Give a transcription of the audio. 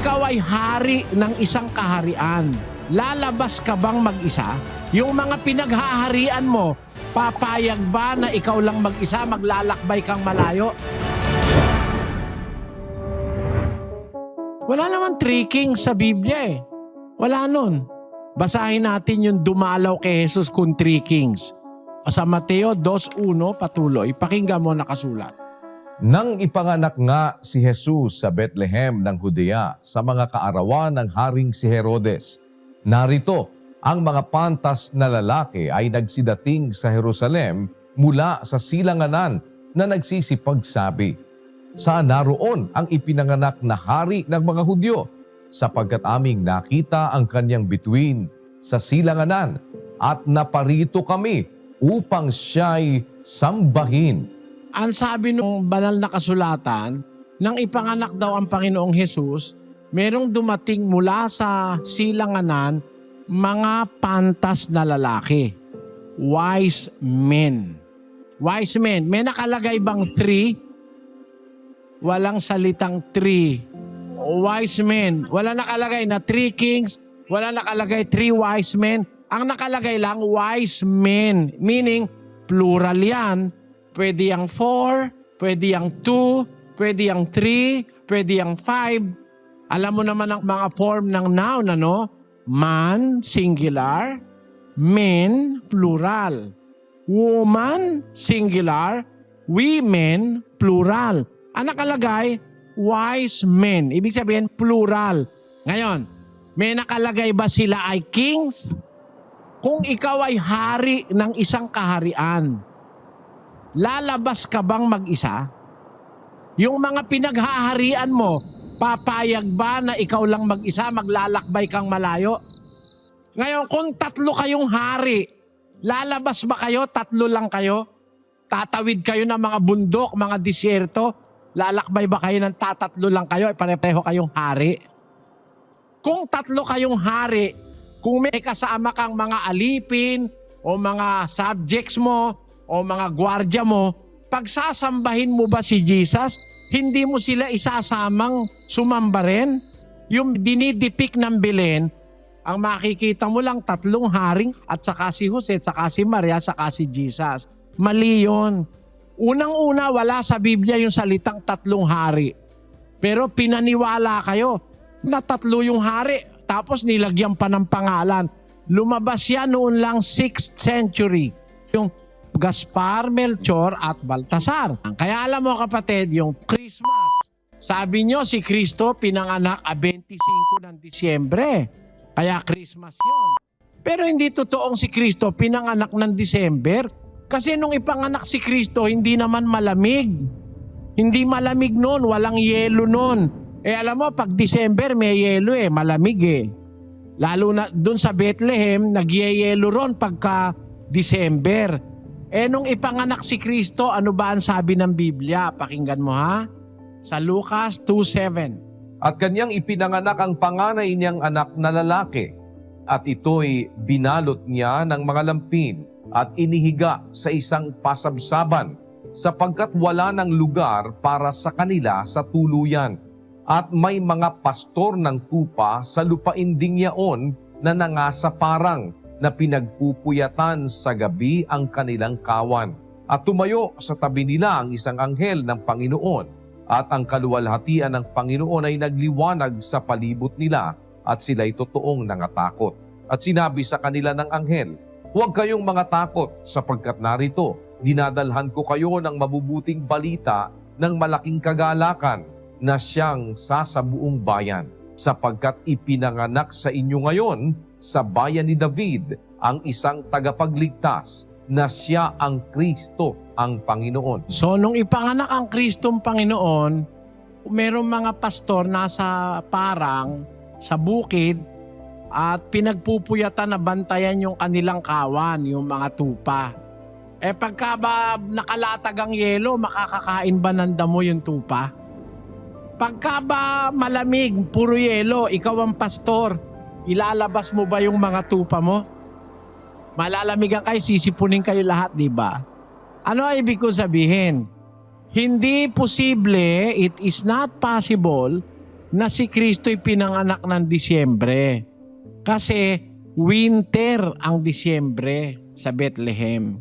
ikaw ay hari ng isang kaharian, lalabas ka bang mag-isa? Yung mga pinaghaharian mo, papayag ba na ikaw lang mag-isa, maglalakbay kang malayo? Wala naman tricking sa Biblia eh. Wala nun. Basahin natin yung dumalaw kay Jesus kung trickings. Sa Mateo 2:1 patuloy, pakinggan mo nakasulat. Nang ipanganak nga si Jesus sa Bethlehem ng Judea sa mga kaarawan ng Haring si Herodes, narito ang mga pantas na lalaki ay nagsidating sa Jerusalem mula sa silanganan na nagsisipagsabi, saan naroon ang ipinanganak na hari ng mga Hudyo? Sapagkat aming nakita ang kanyang bituin sa silanganan at naparito kami upang siya'y sambahin. Ang sabi ng banal na kasulatan, nang ipanganak daw ang Panginoong Jesus, merong dumating mula sa silanganan mga pantas na lalaki. Wise men. Wise men. May nakalagay bang 3? Walang salitang 3. Wise men. Wala nakalagay na 3 kings. Wala nakalagay 3 wise men. Ang nakalagay lang wise men. Meaning, plural yan. Pwede yung 4, pwede yung 2, pwede yung 3, pwede yung 5. Alam mo naman ang mga form ng noun, ano? Man, singular. Men, plural. Woman, singular. Women, plural. Ang nakalagay, wise men. Ibig sabihin, plural. Ngayon, may nakalagay ba sila ay kings? Kung ikaw ay hari ng isang kaharian, lalabas ka bang mag-isa? Yung mga pinaghaharian mo, papayag ba na ikaw lang mag-isa, maglalakbay kang malayo? Ngayon, kung 3 kayong hari, lalabas ba kayo? 3 lang kayo? Tatawid kayo ng mga bundok, mga disyerto? Lalakbay ba kayo ng 3 lang kayo? Pare-pareho kayong hari? Kung 3 kayong hari, kung may kasama kang mga alipin o mga subjects mo, o mga gwardya mo, pagsasambahin mo ba si Jesus, hindi mo sila isasamang sumamba rin? Yung dinidipik ng Belen, ang makikita mo lang 3 haring at saka si Jose, at saka si Maria, at saka si Jesus. Mali yun. Unang-una, wala sa Biblia yung salitang 3 hari. Pero pinaniwala kayo na 3 yung hari, tapos nilagyan pa ng pangalan. Lumabas yan noon lang 6th century. Yung Gaspar, Melchor at Baltasar. Kaya alam mo kapatid, yung Christmas, sabi nyo si Kristo pinanganak 25 ng Disyembre. Kaya Christmas yon. Pero hindi totoong si Kristo pinanganak ng December. Kasi nung ipanganak si Kristo, hindi naman malamig. Hindi malamig noon, walang yelo noon. Alam mo, pag December may yelo malamig Lalo na dun sa Bethlehem, nagyeyelo ron pagka December. Nung ipanganak si Kristo, ano ba ang sabi ng Biblia? Pakinggan mo ha. Sa Lucas 2:7. At kanyang ipinanganak ang panganay niyang anak na lalaki. At ito'y binalot niya ng mga lampin at inihiga sa isang pasabsaban sapagkat wala ng lugar para sa kanila sa tuluyan. At may mga pastor ng tupa sa lupain ding yaon na nangasaparang na pinagpupuyatan sa gabi ang kanilang kawan. At tumayo sa tabi nila ang isang anghel ng Panginoon. At ang kaluwalhatian ng Panginoon ay nagliwanag sa palibot nila at sila'y totoong nangatakot. At sinabi sa kanila ng anghel, huwag kayong mga takot sapagkat narito, dinadalhan ko kayo ng mabubuting balita ng malaking kagalakan na siyang sasabuong bayan. Sapagkat ipinanganak sa inyo ngayon sa bayan ni David ang isang tagapagligtas na siya ang Kristo ang Panginoon. So nung ipanganak ang Kristong Panginoon, merong mga pastor nasa parang sa bukid at pinagpupuyatan na bantayan yung kanilang kawan, yung mga tupa. Pagka ba nakalatag ang yelo, makakakain ba ng damo yung tupa? Pagka ba malamig, puro yelo, ikaw ang pastor, ilalabas mo ba yung mga tupa mo? Malalamigan kayo, sisipunin kayo lahat, di ba? Ano ay ibig ko sabihin? Hindi posible, it is not possible na si Kristo'y pinanganak ng Disyembre. Kasi winter ang Disyembre sa Bethlehem.